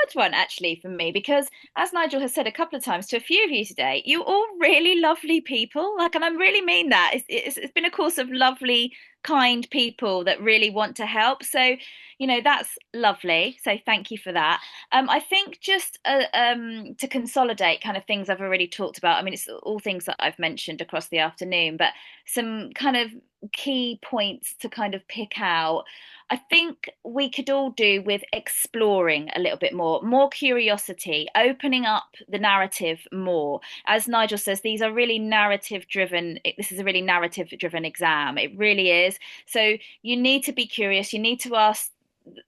hard one actually for me because, as Nigel has said a couple of times to a few of you today, you're all really lovely people. Like, and I really mean that. It's been a course of lovely, kind people that really want to help. So, that's lovely. So thank you for that. I think just to consolidate kind of things I've already talked about. I mean, it's all things that I've mentioned across the afternoon, but some kind of key points to kind of pick out. I think we could all do with exploring a little bit more curiosity, opening up the narrative more. As Nigel says, these are really narrative driven. This is a really narrative driven exam. It really is. So you need to be curious. You need to ask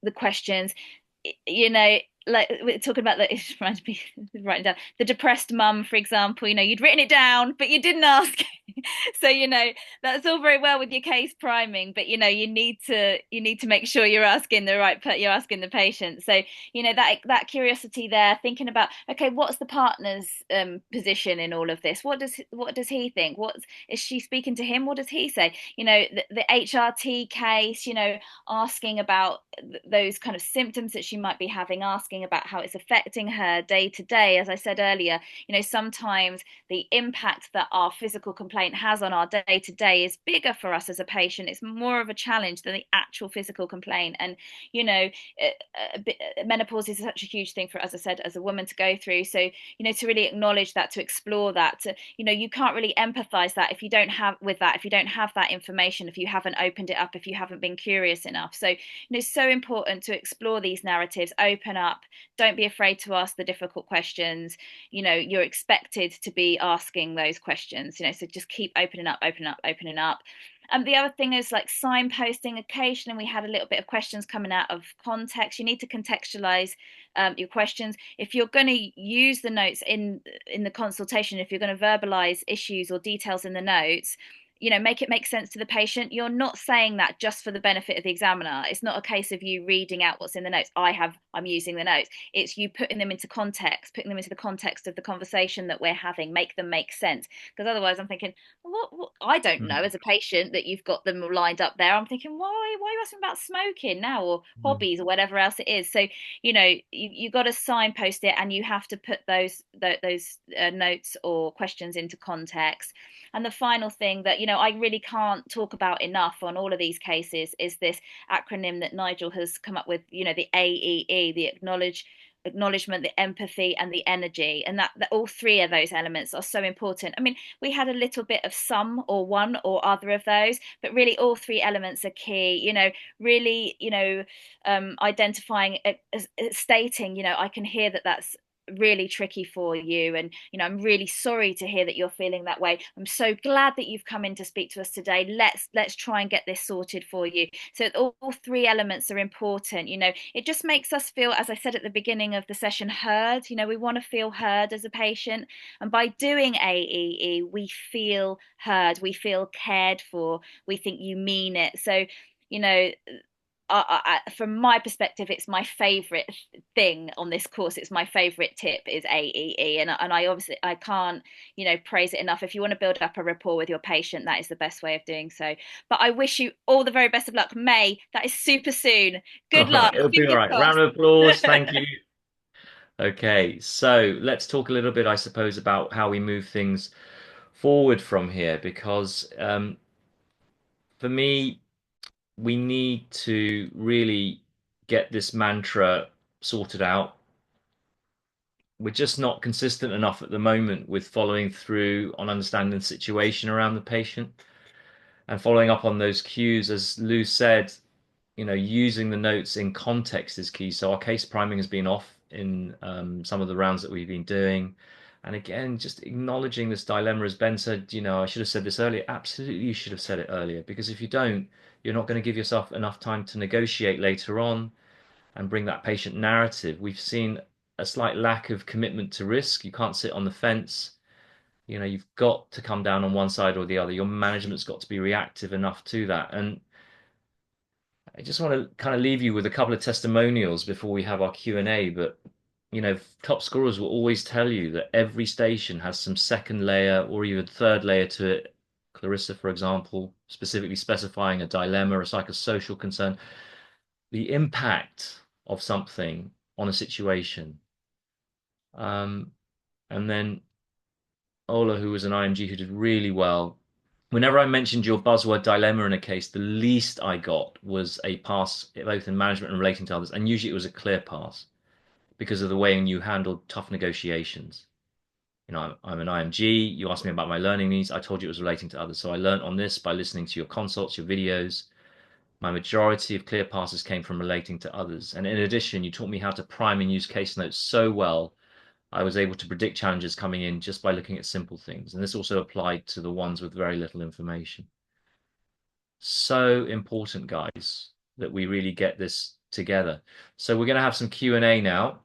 the questions. You know, like we're talking about that, it reminds me writing down the depressed mum, for example. You'd written it down, but you didn't ask. So that's all very well with your case priming, but you need to make sure you're asking the patient. So that curiosity there, thinking about, okay, what's the partner's position in all of this? What does he think? What is she speaking to him? What does he say? The HRT case, asking about those kind of symptoms that she might be having, asking about how it's affecting her day to day. As I said earlier, sometimes the impact that our physical complaint has on our day to day is bigger for us as a patient. It's more of a challenge than the actual physical complaint. And, menopause is such a huge thing for, as I said, as a woman to go through. So, to really acknowledge that, to explore that, you can't really empathize that if you don't have that information, if you haven't opened it up, if you haven't been curious enough. So, so important to explore these narratives, open up, don't be afraid to ask the difficult questions. You're expected to be asking those questions, so just keep opening up, opening up. The other thing is like signposting. Occasionally, we had a little bit of questions coming out of context. You need to contextualize your questions. If you're going to use the notes in the consultation, if you're going to verbalize issues or details in the notes, make it make sense to the patient. You're not saying that just for the benefit of the examiner. It's not a case of you reading out what's in the notes. I'm using the notes. It's you putting them into context, putting them into the context of the conversation that we're having, make them make sense. Because otherwise I'm thinking, what I don't know as a patient that you've got them lined up there. I'm thinking, why are you asking about smoking now, or hobbies, or whatever else it is? So, you got to signpost it, and you have to put those notes or questions into context. And the final thing that, I really can't talk about enough on all of these cases is this acronym that Nigel has come up with, the AEE, the acknowledgement, the empathy, and the energy. And that all three of those elements are so important. I mean, we had a little bit of some or one or other of those, but really all three elements are key. Really, identifying, stating, I can hear that that's really tricky for you, and I'm really sorry to hear that you're feeling that way. I'm so glad that you've come in to speak to us today. Let's try and get this sorted for you. So all three elements are important. It just makes us feel, as I said at the beginning of the session, heard. We want to feel heard as a patient, and by doing AEE we feel heard, we feel cared for, we think you mean it. So you know from my perspective, it's my favorite thing on this course. It's my favorite tip is AEE, and I obviously I can't praise it enough. If you want to build up a rapport with your patient, that is the best way of doing so. But I wish you all the very best of luck. May, that is super soon. Good All right, luck. it'll be all Fingers right. Round crossed. of applause. Thank you. Okay, so let's talk a little bit, I suppose, about how we move things forward from here, because for me, we need to really get this mantra sorted out. We're just not consistent enough at the moment with following through on understanding the situation around the patient and following up on those cues. As Lou said, using the notes in context is key. So our case priming has been off in some of the rounds that we've been doing. And again, just acknowledging this dilemma, as Ben said, I should have said this earlier. Absolutely, you should have said it earlier, because if you don't, you're not going to give yourself enough time to negotiate later on and bring that patient narrative. We've seen a slight lack of commitment to risk. You can't sit on the fence. You've got to come down on one side or the other. Your management's got to be reactive enough to that. And I just want to kind of leave you with a couple of testimonials before we have our Q&A. But, top scorers will always tell you that every station has some second layer or even third layer to it. Clarissa, for example, specifically specifying a dilemma, a psychosocial concern. The impact of something on a situation. And then Ola, who was an IMG who did really well. Whenever I mentioned your buzzword dilemma in a case, the least I got was a pass, both in management and relating to others. And usually it was a clear pass because of the way you handled tough negotiations. I'm an IMG. You asked me about my learning needs. I told you it was relating to others. So I learned on this by listening to your consults, your videos. My majority of clear passes came from relating to others. And in addition, you taught me how to prime and use case notes so well I was able to predict challenges coming in just by looking at simple things. And this also applied to the ones with very little information. So important, guys, that we really get this together. So we're going to have some Q&A now.